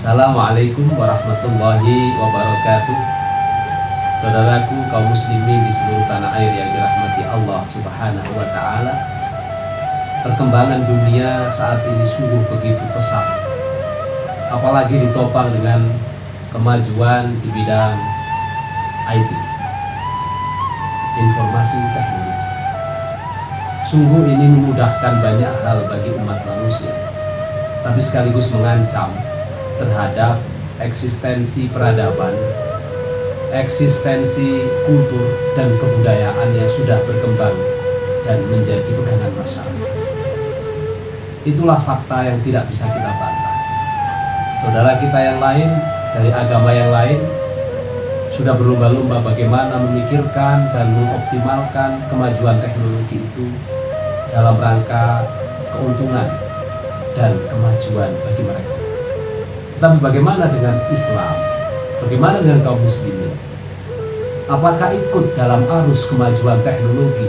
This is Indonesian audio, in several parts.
Assalamualaikum warahmatullahi wabarakatuh. Saudaraku kaum muslimin di seluruh tanah air yang dirahmati Allah Subhanahu wa ta'ala, perkembangan dunia saat ini sungguh begitu pesat, apalagi ditopang dengan kemajuan di bidang IT, informasi teknologi. Sungguh ini memudahkan banyak hal bagi umat manusia, tapi sekaligus mengancam terhadap eksistensi peradaban, eksistensi kultur dan kebudayaan yang sudah berkembang dan menjadi pegangan masyarakat. Itulah fakta yang tidak bisa kita bantah. Saudara kita yang lain dari agama yang lain sudah berlomba-lomba bagaimana memikirkan dan mengoptimalkan kemajuan teknologi itu dalam rangka keuntungan dan kemajuan bagi mereka. Tetapi bagaimana dengan Islam? Bagaimana dengan kaum muslimin? Apakah ikut dalam arus kemajuan teknologi,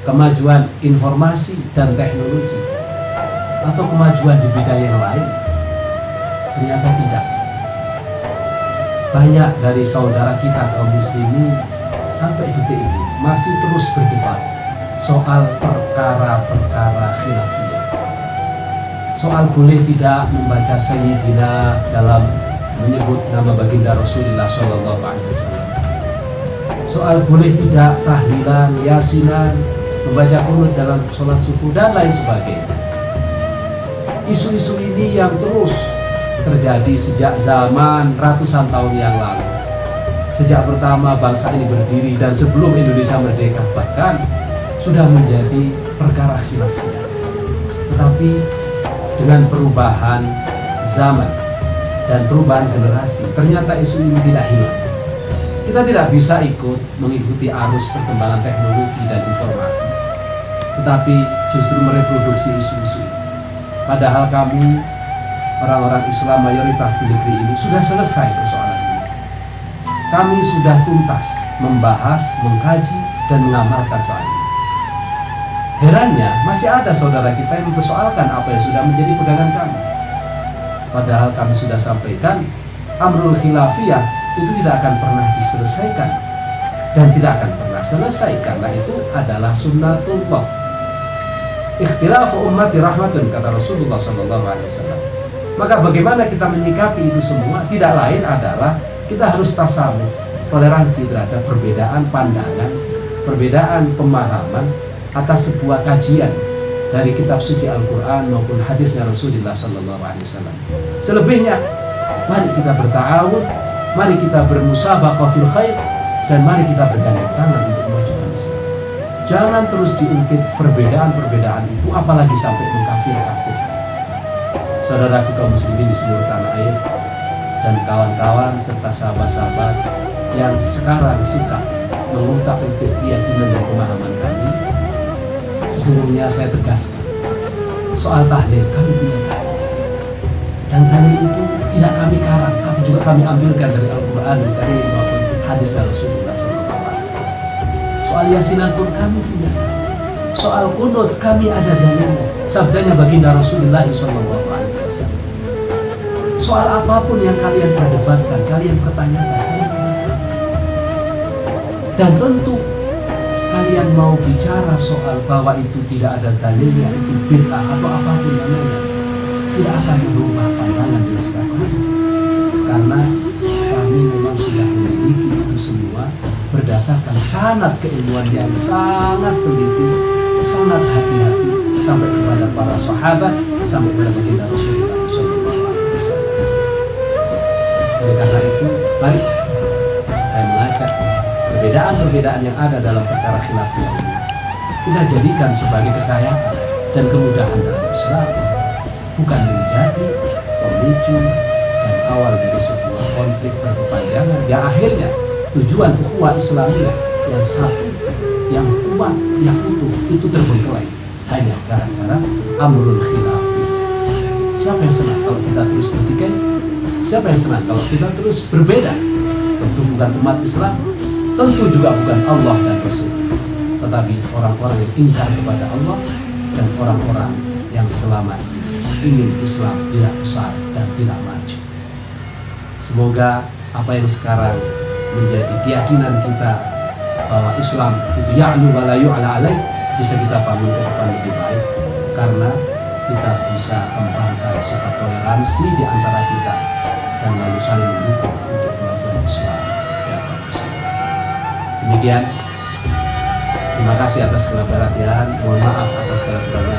kemajuan informasi dan teknologi, atau kemajuan di bidang yang lain? Ternyata tidak. Banyak dari saudara kita kaum muslimin sampai detik ini masih terus berdebat soal perkara-perkara khilafiyah. Soal boleh tidak membaca Sayyidina dalam menyebut nama baginda Rasulullah SAW. Soal boleh tidak tahlilan, yasinan, membaca qunut dalam sholat subuh dan lain sebagainya. Isu-isu ini yang terus terjadi sejak zaman ratusan tahun yang lalu. Sejak pertama bangsa ini berdiri dan sebelum Indonesia merdeka bahkan sudah menjadi perkara khilafiyah. Tetapi dengan perubahan zaman dan perubahan generasi, ternyata isu ini tidak hilang. Kita tidak bisa ikut mengikuti arus perkembangan teknologi dan informasi, tetapi justru mereproduksi isu-isu ini. Padahal kami, orang-orang Islam mayoritas di negeri ini, sudah selesai persoalan ini. Kami sudah tuntas membahas, mengkaji, dan mengamalkan soal ini. Herannya, masih ada saudara kita yang mempersoalkan apa yang sudah menjadi pegangan kami. Padahal kami sudah sampaikan, amrul khilafiyah itu tidak akan pernah diselesaikan dan tidak akan pernah selesai karena itu adalah sunnatullah. Ikhtilafu ummati rahmatun, kata Rasulullah SAW. Maka bagaimana kita menyikapi itu semua? Tidak lain adalah kita harus tasamuh, toleransi terhadap perbedaan pandangan, perbedaan pemahaman atas sebuah kajian dari kitab suci Al-Quran maupun hadisnya Rasulullah SAW. Selebihnya, mari kita berta'awun, mari kita bermusabaqah fil khair, dan mari kita bergandeng tangan untuk memajukan Islam. Jangan terus diungkit perbedaan-perbedaan itu, apalagi sampai mengkafir-kafir. Saudaraku kaum muslimin di seluruh tanah air dan kawan-kawan serta sahabat-sahabat yang sekarang suka mengutak-utik keyakinan dan pemahaman kami, sesungguhnya saya tegaskan, soal tahlil kami punya dalil, dan dalil itu tidak kami karang, tapi juga kami ambilkan dari Al-Quran Karim maupun hadis Rasulullah SAW. Soal yasinan pun kami punya, soal qunut kami ada dalilnya, sabdanya baginda Rasulullah SAW. Soal apapun yang kalian perdebatkan, kalian pertanyakan, dan tentu kalian mau bicara soal bahwa itu tidak ada dalilnya, itu bid'ah atau apapun namanya, tidak akan berubah pandangan dan sikap kami. Karena kami memang sudah memiliki itu semua berdasarkan sanad keilmuan yang sangat teliti, sangat hati-hati, sampai kepada para sahabat, sampai kepada baginda Rasulullah SAW. Oleh karena itu, mari saya mengajak perbedaan-perbedaan yang ada dalam perkara khilafiyah ini kita jadikan sebagai kekayaan dan kemudahan dalam Islam, bukan menjadi pemicu dan awal dari sebuah konflik berkepanjangan yang akhirnya tujuan ukhuwah Islamiyah yang satu, yang kuat, yang utuh itu terbengkelai hanya gara-gara amrul khilafiyah. Siapa yang senang kalau kita terus bertikai? Siapa yang senang kalau kita terus berbeda? Tentu bukan umat Islam, tentu juga bukan Allah dan Rasul, tetapi orang-orang yang ingkar kepada Allah dan orang-orang yang selama ini ingin Islam tidak besar dan tidak maju. Semoga apa yang sekarang menjadi keyakinan kita bahwa Islam itu ya'lu wa la yu'la alaih bisa kita bangun ke depan lebih baik, karena kita bisa kembangkan sifat toleransi di antara kita dan lalu saling mendukung untuk kemajuan Islam. Demikian, terima kasih atas segala perhatian, mohon maaf atas segala kekurangan.